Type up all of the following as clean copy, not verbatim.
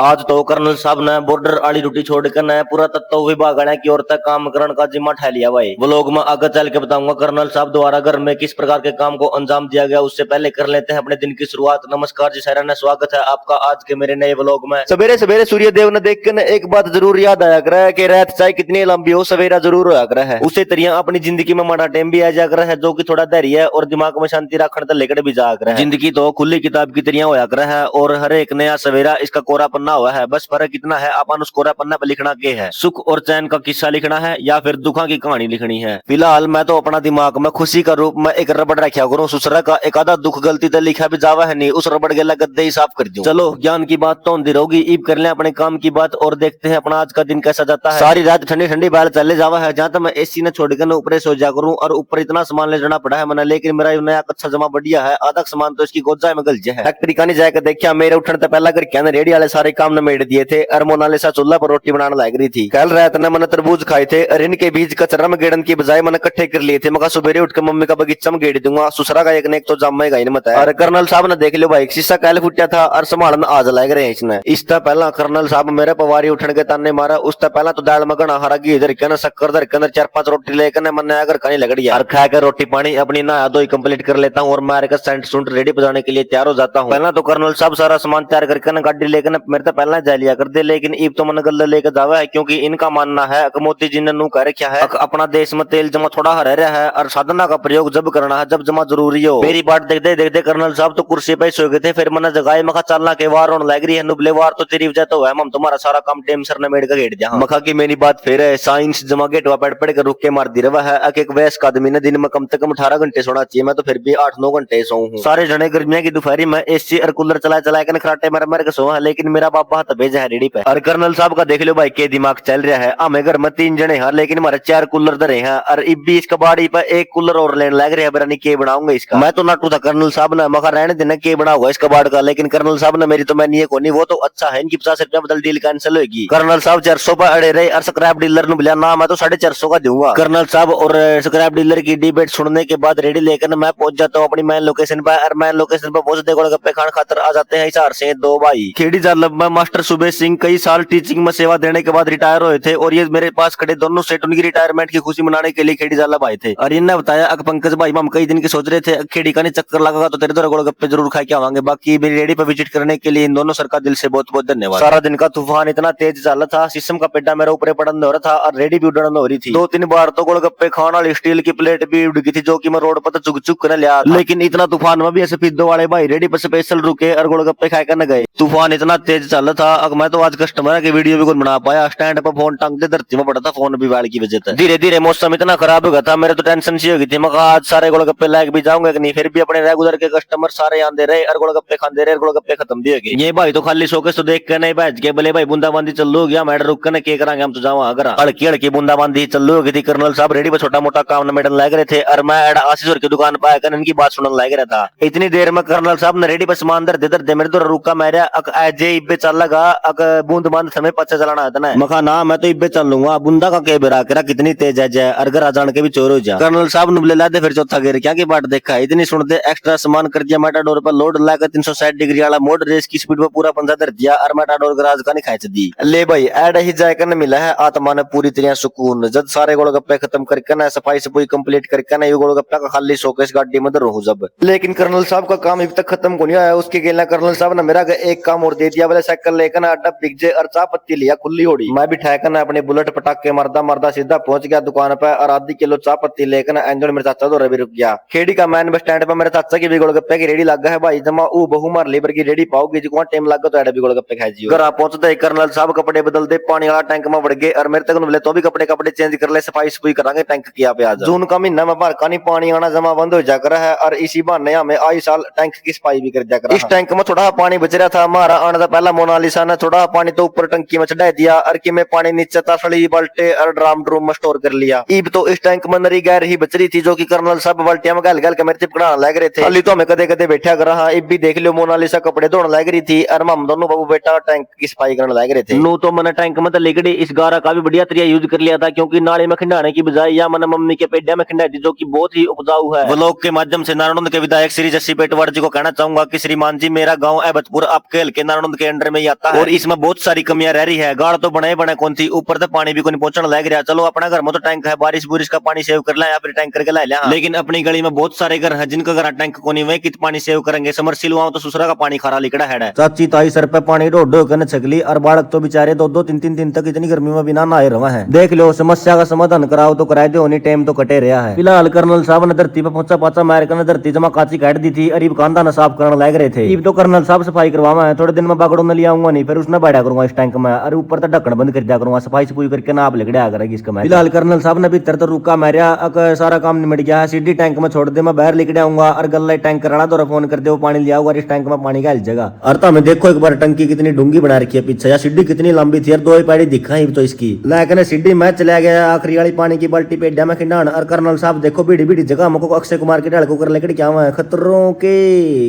आज तो कर्नल साहब ने बॉर्डर वाली ड्यूटी छोड़कर न पूरा तत्व विभाग की ओर तक काम करने का जिम्मा ठा लिया भाई। वो लोग मैं आगे चल के बताऊंगा कर्नल साहब द्वारा घर में किस प्रकार के काम को अंजाम दिया गया। उससे पहले कर लेते हैं अपने दिन की शुरुआत। नमस्कार जी सारा ने स्वागत है आपका आज के मेरे नए व्लॉग में। सवेरे सवेरे सूर्य देव ने देख कर एक बात जरूर याद आया कर कि रात चाहे कितनी लंबी हो सवेरा जरूर होया कर है। उसे तरिया अपनी जिंदगी में माड़ा टाइम भी आ जा कर है जो कि थोड़ा धैर्य और दिमाग में शांति रखने तक लेकर भी जा कर है। जिंदगी तो खुली किताब की तरिया होया कर है और हर एक नया सवेरा इसका कोरा पन्ना हुआ है। बस फर्क इतना है अपन उस कोरा पन्ना पर लिखना क्या है, सुख और चैन का किस्सा लिखना है या फिर दुखा की कहानी लिखनी है। फिलहाल मैं तो अपना दिमाग में खुशी का रूप में एक रबड़ रखा करूँ। सुसरा का एक आधा दुख गलती तो लिखा भी जावा है नहीं, उस रबड़ के गद्दे ही साफ कर दूं। चलो ज्ञान की बात तो होती रहोगी, ईब कर ले अपने काम की बात और देखते हैं अपना आज का दिन कैसा जाता है। सारी रात ठंडी ठंडी बाहर चले जावा है जहाँ तक मैं एसी ने छोड़कर ऊपर सो जा करूँ और ऊपर इतना सामान ले जाना पड़ा है मैंने, लेकिन मेरा नया कच्चा जमा बढ़िया है। आधा सामान तो इसकी गोजा में गल है। फैक्ट्री का नहीं जाकर देखा मेरे उठने से पहला कर क्या रेडी वाले सारे काम न मेड़ दिए थे और मोनालिसा चूल्हा पर रोटी बनाने लग रही थी। कल रात ने मैंने तरबूज खाए थे और इनके बीज कचरा में गेड़न की बजाय मैंने इकट्ठे कर लिए थे। मैं सुबह उठ के मम्मी का बगीचा में गेड़ दूंगा। सुसरा का एक ने एक तो जमेगा ही नहीं मत है। और कर्नल साहब ने देख लो भाई शीशा कैल फुटिया था और संभालन आज लग रहे हैं इसने। इससे पहला कर्नल साहब मेरे पवारी उठने के ताने मारा। उससे पहला तो दाल में गणा हरा घी इधर के शक्कर इधर के अंदर 4-5 रोटी लेकर मैंने अगर कहीं लग रही है खा कर रोटी पानी अपनी नहा धोई कंप्लीट कर लेता हूँ और मारे का सेंट सूंट रेडी बजाने के लिए तैयार हो जाता हूँ। पहला तो कर्नल साहब सारा सामान तैयार करके गाड़ी लेकर मेरे तो पहला जा लिया कर दे, लेकिन ईब तो मन गल लेकर जावा है क्योंकि इनका मानना है मोदी जी ने नू कह रखा है अपना देश में तेल जमा थोड़ा रह रहा है और साधना का प्रयोग जब करना है जब जमा जरूरी हो। मेरी बात देखते देखते कर्नल साहब तो कुर्सी पे सो गए थे। फिर मैंने जगाए मखा चलना के वार होने लग रही है नुबले वार तो तेरी वजह तो है हम तुम्हारा सारा काम टेम सर ने मेड का गेट दिया। मखा की मेरी बात फिर है साइंस जमा गेट पढ़ पढ़ कर रुक के मार दी रहा है। एक वयस्क आदमी ने दिन में कम से कम 18 घंटे सोना चाहिए, मैं तो फिर भी 8-9 घंटे सो हूँ। सारे जने गर्मियों की दोपहरी में एसी और कूलर चला चला कर खराटे मर मर के सोआ, लेकिन मेरा बाबा हाथ भेजा है रेडी पे। और कर्नल साहब का देख लो भाई के दिमाग चल रहा है। हमें घर में 3 जने हैं लेकिन हमारे 4 कूलर धरे हैं और इब्बी इसका बाड़ी पर एक कूलर और लेने लग रहे हैं। बरानी के बनाऊंगा इसका। मैं तो नाटू था कर्नल साहब ने मखा रहने देना के बना हुआ इसका बाड़ का, लेकिन कर्नल साहब ने मेरी तो मैं नहीं कोनी वो तो अच्छा है इनकी 50 रुपया बदल डील कैंसिल होगी। कर्नल साहब 400 पर अड़े रहे और स्क्रैप डीलर ने बोला ना मैं तो 450 का दूंगा। कर्नल साहब और स्क्रैप डीलर की डिबेट सुनने के बाद रेडी लेकर मैं पहुंच जाता हूँ अपनी मैन लोकेशन पर और मैन लोकेशन पर पहुंच देखो गप्पे खान खातर आ जाते हैं हिसार से 2 भाई। खेड़ी जालब में मास्टर सुबेर सिंह कई साल टीचिंग में सेवा देने के बाद रिटायर हुए थे और ये मेरे पास खड़े दोनों सेट उनकी रिटायरमेंट की खुशी मनाने के लिए खेड़ी जालब आए थे। और इन्होंने बताया अक पंकज भाई हम कई दिन के सोच रहे थे खेड़ी का नहीं चक्कर लगा तो तेरे दो गप्पे जरूर खा के आवांगे। बाकी मेरी रेडी पर विजिट करने के लिए इन दोनों सर का दिल से बहुत बहुत धन्यवाद। सारा दिन का तूफान इतना तेज चल था शीशम का पेड्डा मेरे ऊपर पड़न हो रहा था और रेडी भी उड़न हो रही थी। 2-3 बार तो गोलगप्पे खाने वाली स्टील की प्लेट भी उड़ गई थी जो कि मैं रोड पर चुक चुक कर लिया। लेकिन इतना तूफान में भी ऐसे फिद्दो वाले भाई रेडी पर स्पेशल रुके और गोलगप्पे खाकर न गए। तूफान इतना तेज चल था अब मैं तो आज कस्टमर की वीडियो भी बना पाया। स्टैंड पर फोन टांग दे धरती में पड़ा था फोन भी बाढ़ की वजह से। धीरे धीरे मौसम इतना खराब हो गया था मेरे तो टेंशन सी हो गई थी। मैं आज सारे गोलगप्पे लायक भी जाऊंगा कि नहीं, फिर भी अपने रेगुलर के कस्टमर सारे आंदे रहे और गोलगप्पे खाते रहे। गोलगप्पे खत्म भी हो गए। ये भाई तो खाली शोकेस तो देख के नहीं बैठ के बोले भाई बूंदाबांदी चलो गया मैडर रुक कर के करांगे हम तो जावा अगर हड़की हड़की बूंदाबांदी चलो गई थी। कर्नल साहब रेडी पर छोटा मोटा काम न मेडल लग रहे थे और मैं आशीष की दुकान पर आकर इनकी बात सुनने लग रहा था। इतनी देर में कर्नल साहब ने रेडी पर सामान दर मेरे तो रुका मेरा अजे इब्बे चल लगा अक बूंदाबांद समय पच्चा चलाना है मखा ना मैं तो इब्बे चल लूंगा बूंदा का के बेरा करा कितनी तेज है जय अरगर आ जान के भी चोर हो जा। कर्नल साहब ने बोले लादे फिर चौथा गेर क्या की बात देखा इतनी सुनते एक्स्ट्रा सामान कर दिया। मेटाडोर पर लोड लाकर 360 डिग्री वाला मोड रेस की स्पीड पर पूरा पंजा धर दिया और मेटाडोर गराज का नहीं खाच दी। ले भाई ऐड ही जाकर न मिला है आत्मा ने पूरी तरह सुकून। जब सारे गोलगप्पे खत्म करके ना सफाई सफाई कंप्लीट करके ना ये गोलगप्पा का खाली शोकेस गाड़ी में रहूं जब। लेकिन कर्नल साहब का काम अभी तक खत्म को नहीं आया। उसके गेला कर्नल साहब ने मेरा एक काम और दे दिया। बोले साइकिल लेकर अड्डा पिज्जे और चाय पत्ती लिया खुली होड़ी। मैं भी ठहकर अपने बुलेट पटाखे मरदा मरदा सीधा पहुंच गया दुकान पर और आधी किलो चाय पत्ती लेकर एंजल मेरे चाचा दौरे भी रुक गया। खेड़ी का मैन बस स्टैंड पर मेरे चाचा की भी गोलगप्पे की रेडी लगा है भाई जमा ऊ बहु मार लेबर की रेडी पाओगी जो टाइम लगा तो भी गोलगप्पे खाई जी। घर पहुंचते कर्नल साहब कपड़े बदल दे पानी वाला टैंक में बढ़ गए और मेरे तक बोले तो भी कपड़े चेंज कर ले सफाई सफाई करांगे टैंक किया पे आज। जून का महीना में भर का नहीं पानी आना जमा बंद हो जाकर है और इसी बहाने हमें आई साल टैंक की सफाई भी कर जाकर। इस टैंक में थोड़ा पानी बच रहा था हमारा आने से पहला मोनालिसा ने थोड़ा पानी तो ऊपर टंकी में चढ़ा दिया और कि मैं पानी नीचे तसड़ी बाल्टे और ड्राम ड्रूम में स्टोर कर लिया। ईब तो इस टैंक में नरी गैर ही बच रही थी जो कि कर्नल साहब बाल्टिया में गल गल के मेरे चिपकड़ा लग रहे थे। अली तो हमें कदे कदे बैठा कर रहा ईब भी देख लो मोनालिसा कपड़े धोने लग रही थी और हम दोनों बाबू बेटा टैंक की सफाई करने लग रहे थे। नू तो मैंने टैंक में तो लेकड़ी इस गारा का भी बढ़िया तरीका यूज कर लिया था क्योंकि नाले में खिंडाने की बजाय या मैंने मम्मी के पेड्या में खिंडाई थी जो कि बहुत ही उपजाऊ है। व्लॉग के माध्यम से नारायण के विधायक श्री जस्सी पेटवाड़ जी को कहना चाहूंगा कि श्रीमान जी मेरा गाँव एबतपुर आपके हल्के नारायण के अंडर में ही आता है और इसमें बहुत सारी कमियां रह रही है। गाड़ तो बने बने कौन थी, ऊपर तक पानी भी कोई पहुंचने लग रहा। चलो अपना घर में तो टैंक है, बारिश बुरिश का पानी सेव कर ले या फिर टैंक करके ला लिया। लेकिन अपनी गली में बहुत सारे घर है जिनका घर टैंक को नहीं, वे कित पानी सेव करेंगे। समरसील वहां तो सुसरा का पानी खारा लिकड़ा है। चाची ताई सर पे पानी ढो ढो कर छगली और बालक तो बेचारे 2-2 3-3 दिन तक इतनी गर्मी में बिना नहाए रहा है। देख लो समस्या का समाधान कराओ तो कराए दो, टाइम तो कटे रहा है। फिलहाल कर्नल साहब ने धरती पे पहुंचा पाचा मार कर धरती जमा काची काट दी थी। अरीब कांदा न साफ करने लग रहे थे। तो कर्नल साहब सफाई करवावा है, थोड़े दिन में बागड़ों में ले आऊंगा नहीं, फिर उसने बैठा करूंगा इस टैंक में। अरे ऊपर तक ढक्कन बंद कर दिया करूंगा, सफाई सफाई करके ना आप लिगड़ा करेगी इसका। फिलहाल कर्नल साहब ने भीतर तो रुका मारिया, सारा काम निमट गया है। सीधी टैंक में छोड़ दे, मैं बाहर लिगड़ा आऊंगा और गल्ला टैंक कराना दो, फोन कर दे वो पानी लिया इस टैंक में पानी का जगह। अर्ता में देखो एक बार टंकी कितनी डूंगी बना रखी है पीछे, या सीढ़ी कितनी लंबी थी यार, 2 ही पैड़ी दिखा ही तो इसकी। लेकिन सीढ़ी मैं चला गया आखिरी वाली पानी की बाल्टी पे डैम खिंडान। और कर्नल साहब देखो बीड़ी बीड़ी जगह हमको अक्षय कुमार के ढाल को कर लेकर क्या हुआ है, खतरों के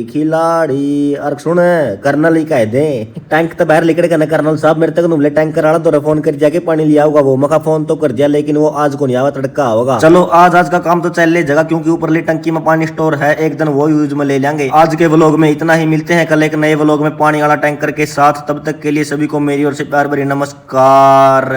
खिलाड़ी। और सुन कर्नल ही कह दे टैंक तो बाहर लिकड़ के कर्नल साहब मेरे तक नुमले टैंक कराना दो, फोन कर जाके पानी लिया होगा वो। मका फोन तो कर दिया लेकिन वो आज को नहीं आवा, तड़का होगा। चलो आज का काम तो चल ले जगह, क्योंकि ऊपरली टंकी में पानी स्टोर है, एक दिन वो यूज में ले लेंगे। आज के व्लॉग में इतना ही, मिलते हैं कल एक नए व्लॉग में पानी वाला टैंकर के साथ। तब तक के लिए सभी को मेरी ओर से प्यार भरी नमस्कार।